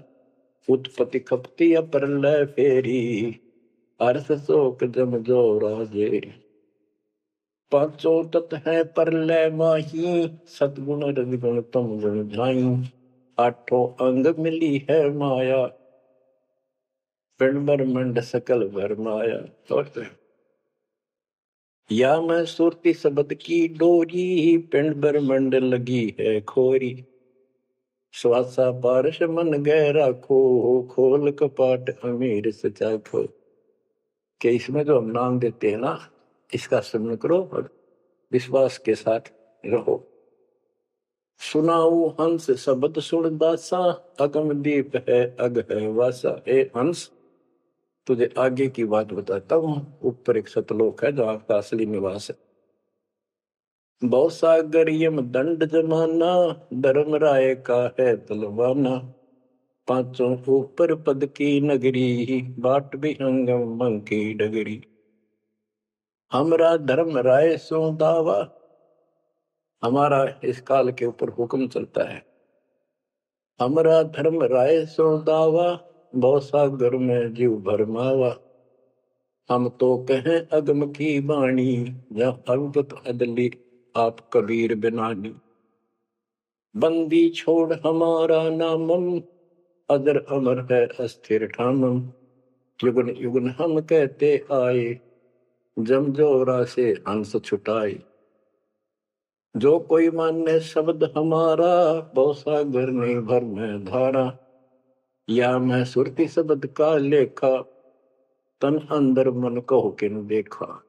उत्पत्ति खपती प्रलय फेरी, अर्थ शोक जम जो राजे। पांचों तत्व है प्रलय माही, सतगुण रजगुण तम गुण झाई। 8 अंग मिली है माया, पिंड ब्रह्मंड सकल भर माया। या मैं सुरती शब्द की डोरी, पिंड ब्रह्मंड लगी है खोरी। श्वासा पारस मन गहरा खो, खोल कपाट अमीर सचा खो। कि इसमें जो हम नाम देते हैं ना, इसका स्मरण करो और विश्वास के साथ रहो। सुनाऊ हंस शब्द सुन दासा, अगम दीप है अग है वासा। ए हंस, तुझे आगे की बात बताता हूँ। ऊपर एक सतलोक है जो आपका असली निवास है। बहुत सागर यम दंड जमाना, धर्म राय का है तलवाना। पांचों ऊपर पद की नगरी, बाट विहंगम मंग की डगरी। हमरा धर्म राय सो दावा, हमारा इस काल के ऊपर हुक्म चलता है। हमरा धर्म राय सो दावा, बहुत सागर में जीव भरमावा। हम तो कहें अगम की वाणी, जहाँ अवगत अदली आप कबीर बिनानी। बंदी छोड़ हमारा नामम, अदर अमर है अस्थिर ठामम। युगन युगन हम कहते आए, जमजोरा से हंस छुटाए। जो कोई माने शब्द हमारा, बहुत सागर नहीं भर में धारा। या मैं सुरती शब्द का लेखा, तन अंदर मन को किन देखा।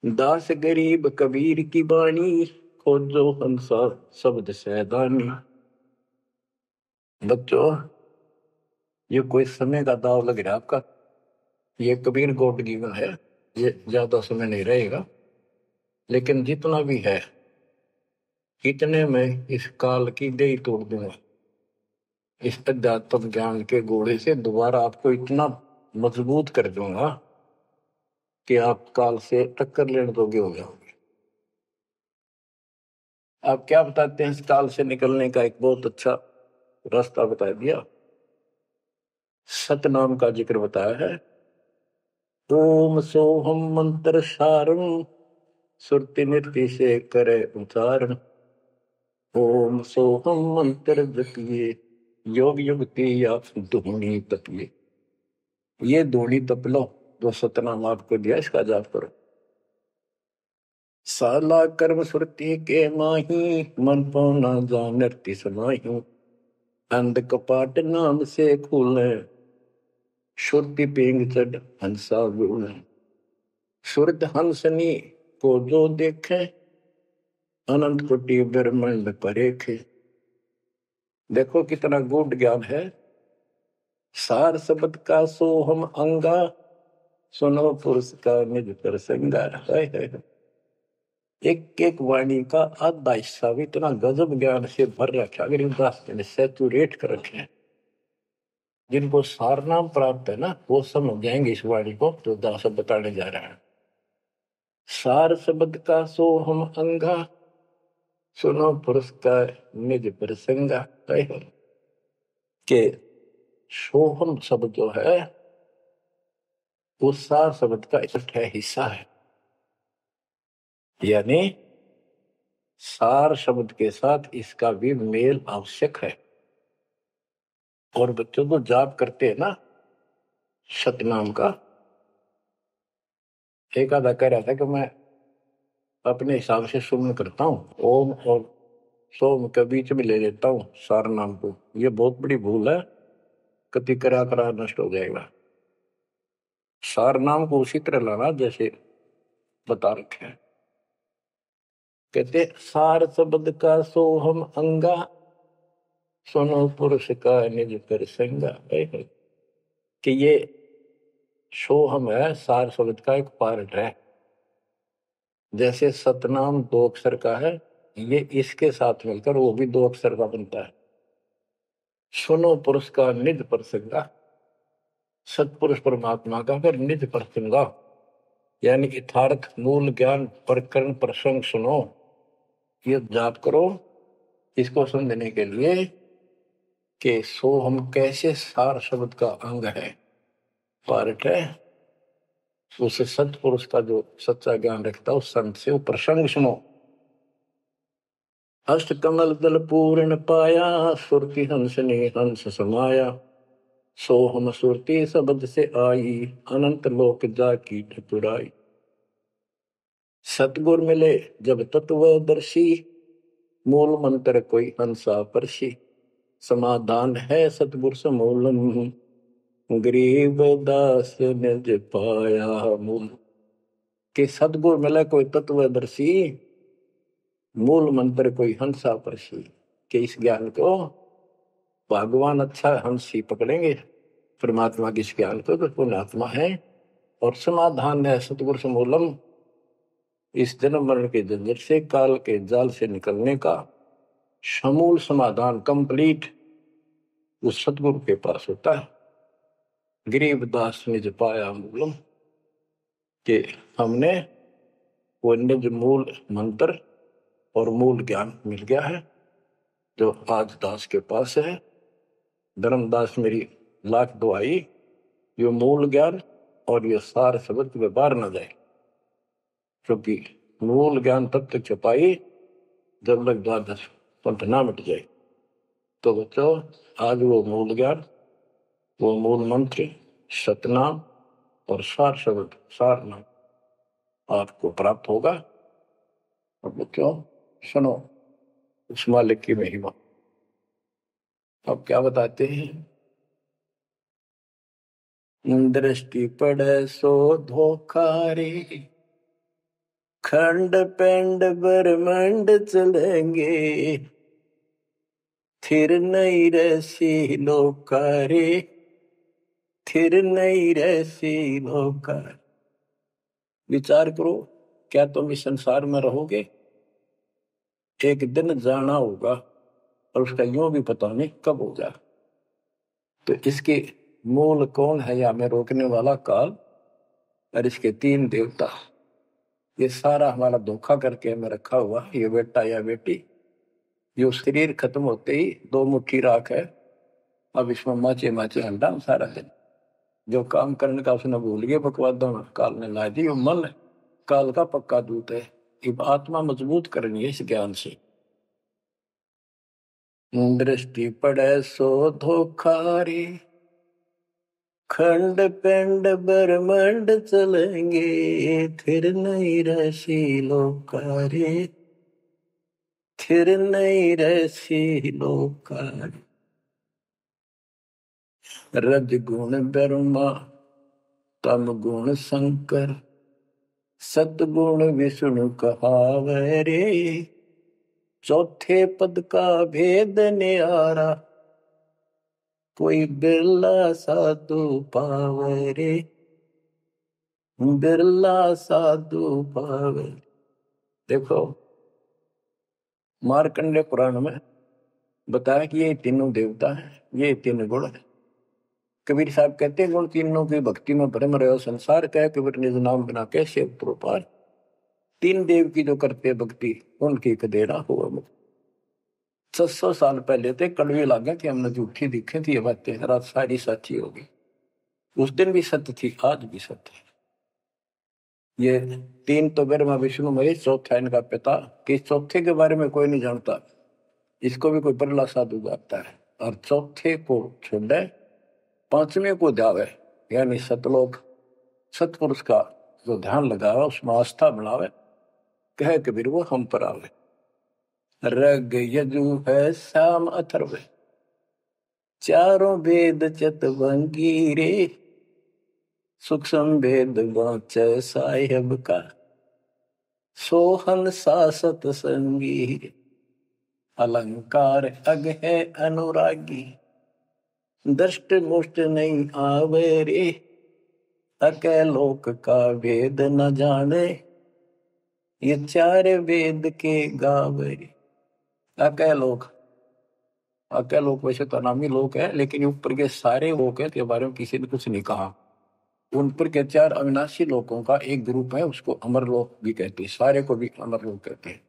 दास गरीब कबीर की बाणी, खोजो हंसा शब्द सैदानी। बच्चों, ये कोई समय का दाव लग रहा है आपका। ये कबीर गॉड गिवन है, ये ज्यादा समय नहीं रहेगा, लेकिन जितना भी है इतने में इस काल की देही तोड़ दूंगा। इस अध्यात्म ज्ञान के घोड़े से दोबारा आपको इतना मजबूत कर दूंगा कि आप काल से टक्कर लेने जोगे हो जाओगे। आप क्या बताते हैं? इस काल से निकलने का एक बहुत अच्छा रास्ता बता दिया। सतनाम का जिक्र बताया है। ओम सोहम मंत्र सारम सुरति नृत्य से करे उच्चारण। ओम सोहम मंत्र जपिए योग युक्ति या धूनी तपिए। ये धूनी तप लो, जो सतनाम आपको दिया इसका जाप करो। साला कर्म सुरति के माही मन पौना जा नृत्य समाही। अंध कपाट नाम से खुले शुद्धि पेंग चढ़ हंसा गुण। सुरत हंसनी को जो देखे अनंत कोटि ब्रह्मांड परेखे। देखो कितना गूढ़ ज्ञान है। सार शब्द का सोहम अंगा सुनो पुरुष का निज प्रसंगा। एक एक वाणी का आधा हिस्सा भी इतना गजब ज्ञान से भर रखा, अगर दास ने सैचुरेट कर रखे हैं। जिनको सार नाम प्राप्त है ना, वो समझ जाएंगे इस वाणी को जो दास बताने जा रहा है। सार शब्द का सोहम अंगा सुनो पुरुष का निज प्रसंगा। के सोहम शब्द जो है वो सार शब्द का इकट्ठा हिस्सा है। यानी सार शब्द के साथ इसका भी मेल आवश्यक है। और बच्चों को जाप करते हैं ना सतनाम का, एक आधा कह रहा था कि मैं अपने हिसाब से सुमन करता हूँ, ओम और सोम के बीच में ले लेता हूँ सार नाम को। ये बहुत बड़ी भूल है, कति करा करा नष्ट हो जाएगा। सार नाम को उसी तरह लाना जैसे बता रखे हैं। कहते सार शब्द का सोहम अंगा सुनो पुरुष का निज प्रसंगा। कि ये सोहम है, सार शब्द का एक पार्ट है। जैसे सतनाम 2 अक्षर का है, ये इसके साथ मिलकर वो भी 2 अक्षर का बनता है। सुनो पुरुष का निज प्रसंगा, सतपुरुष परमात्मा का फिर निज प्रसंगा, यानी यथार्थ मूल ज्ञान प्रकरण प्रसंग सुनो। ये जाप करो इसको समझने के लिए कि सोहम कैसे सार शब्द का अंग है, पार्ट है। उसे सतपुरुष का जो सच्चा ज्ञान रखता है उस संत से वो प्रसंग सुनो। अष्ट कमल दल पूर्ण पाया सुरति हंस ने हंस समाया। सोहम सुरति शब्द से आई अनंत लोक जाकी ठकुराई। सतगुर मिले जब तत्वदर्शी मूल मंत्र कोई हंसा परसी। समाधान है सतगुर समूलम गरीब दास निज पाया मूल। के सतगुर मिले कोई तत्वदर्शी मूल मंत्र कोई हंसा परसी। के इस ज्ञान को भगवान अच्छा हंस ही पकड़ेंगे, परमात्मा के इस ज्ञान को तो पुण्यात्मा है। और समाधान है सतगुर समूलम, इस जन्म मरण के झंझट से काल के जाल से निकलने का समूल समाधान कंप्लीट उस सतगुरु के पास होता है। गरीबदास निज पाया मूलम, कि हमने वो निज मूल मंत्र और मूल ज्ञान मिल गया है जो आज दास के पास है। धर्मदास मेरी लाख दुआई ये मूल ज्ञान और ये सार शब्द में बाहर न जाए, क्योंकि मूल ज्ञान तब तक छपाई जब तक द्वादश पंथ ना मिट जाए। तो बच्चों आज वो मूल ज्ञान, वो मूल मंत्र सतनाम और सार शब्द सार नाम आपको प्राप्त होगा। और बच्चों सुनो उस मालिक की महिमा। अब क्या बताते हैं, दृष्टि पड़े सो धोखा रे खंड पेंड ब्रह्मांड चलेंगे थिर नहीं रसी लोकारे थिर नहीं रसी लोकार। विचार करो, क्या तुम इस संसार में रहोगे? एक दिन जाना होगा और उसका यूं भी पता नहीं कब होगा। तो इसके मूल कौन है या में रोकने वाला काल और इसके 3 देवता। ये सारा हमारा धोखा करके हमें रखा हुआ ये बेटा या बेटी, जो शरीर खत्म होते ही 2 मुट्ठी राख है, अब इसमें माचे माचे अंडा सारा दिन। जो काम करने का उसने भूल गया बकवादों में, काल ने ला दी। मन काल का पक्का दूत है। अब आत्मा मजबूत करनी है इस ज्ञान से। दृष्टि पड़े सो धोखारी, खंड पिंड ब्रह्मंड चलेंगे, फिर नहीं रसी लोकारी, फिर नहीं रसी लोकारी। रज गुण ब्रह्मा, तम गुण शंकर, सतगुण विष्णु कहावे रे, चौथे पद का भेद न्यारा, कोई बिरला साधु पावे रे, बिरला साधु पावे। देखो मार्कंडेय पुराण में बताया कि ये तीनों देवता हैं, ये तीन गुण है। कबीर साहब कहते हैं गुण तीनों की भक्ति में भ्रम रहो संसार, कह कबीर निज नाम बिना कैसे उतरो। तीन देव की जो करते भक्ति उनकी कदेरा हुआ मुक्त। 600 साल पहले थे कड़वे लागे कि हमने झूठी दिखे थी ये बातें, रात सारी सच्ची होगी। उस दिन भी सत्य थी, आज भी सत्य है। ये तीन तो ब्रह्मा विष्णु महेश, चौथा इनका पिता। कि चौथे के बारे में कोई नहीं जानता, इसको भी कोई बरला साधु जानता है। और चौथे को छोड़े पांचवें को जावे, यानी सतलोक सतपुरुष का जो ध्यान लगावे उसमें आस्था बढ़ावे, कहे कबीर वो हम पर आवे। रग यजु है श्याम अथर्व, चारों वेद चतुरंगी रे, सूक्ष्म वेद वांचे साहेब का, सोहन सासत संगी। अलंकार अग है अनुरागी, दृष्ट मुष्ट नहीं आवे रे, अके लोक का वेद न जाने, ये चार वेद के गावे। अके लोक, अके लोक वैसे तो नामी लोक है, लेकिन ऊपर के सारे लोक है के बारे में किसी ने कुछ नहीं कहा। उन पर के चार अविनाशी लोकों का एक ग्रुप है, उसको अमर लोक भी कहते हैं, सारे को भी अमर लोक कहते हैं।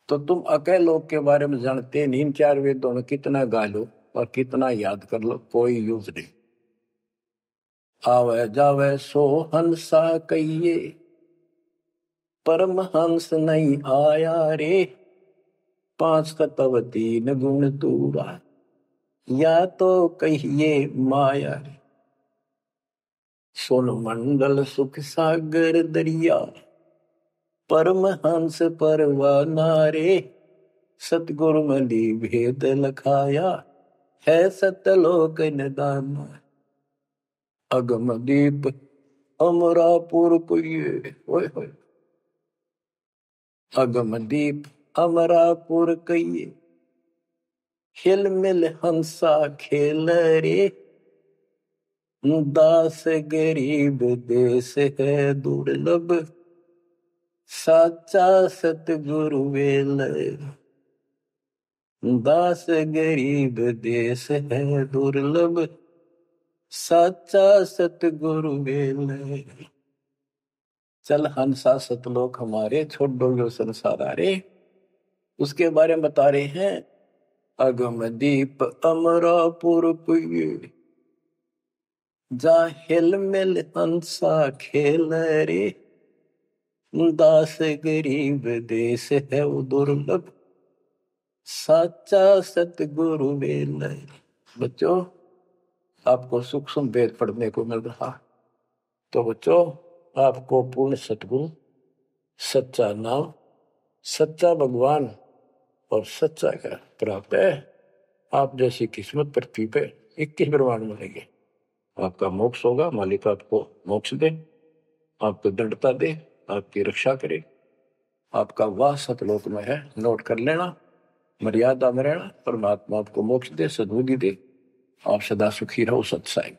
तो तुम अके लोक के बारे में जानते नहीं, इन चार वेदों में कितना गा लो और कितना याद कर लो, कोई यूज नहीं। आवे जावे सो हंसा कहिए, परमहंस नहीं आया रे, पांच तत्व तीन गुण दूरा, या तो कहिए माया रे। सोन मंडल सुख सागर दरिया, परमहंस परवाना रे, सतगुरु मली भेद लखाया, है सतलोक निदान। अगम दीप अमरापुर कुये, ओए होए, अगम दीप अमरापुर कहिए, हिल मिल हंसा खेल रे, दास गरीब देश है दुर्लभ, साचा सतगुरु वेल। दास गरीब देश है दुर्लभ, साचा सतगुरु वेल। चल हंसा सतलोक हमारे, छोड़ दो जो संसार आरे। उसके बारे में बता रहे हैं, अगम दीप अमरापुर कुये, जा हिल मिल हंसा खेल रे, दास गरीब देश है वो दुर्लभ, साचा सतगुरु वेल। बच्चों आपको सूक्ष्म वेद पढ़ने को मिल रहा, तो बच्चों आपको पूर्ण सतगुरु, सच्चा नाम, सच्चा भगवान और सच्चा क्या प्राप्त है। आप जैसी किस्मत पृथ्वी पे 21 ब्रह्मांड मिलेंगे। आपका मोक्ष होगा, मालिक आपको मोक्ष दे, आपको दृढ़ता दे, आपकी रक्षा करे। आपका वाह सतलोक में है, नोट कर लेना, मर्यादा में रहना। परमात्मा आपको मोक्ष दे, सद्बुद्धि दे, आप सदा सुखी रहो। सत्संग।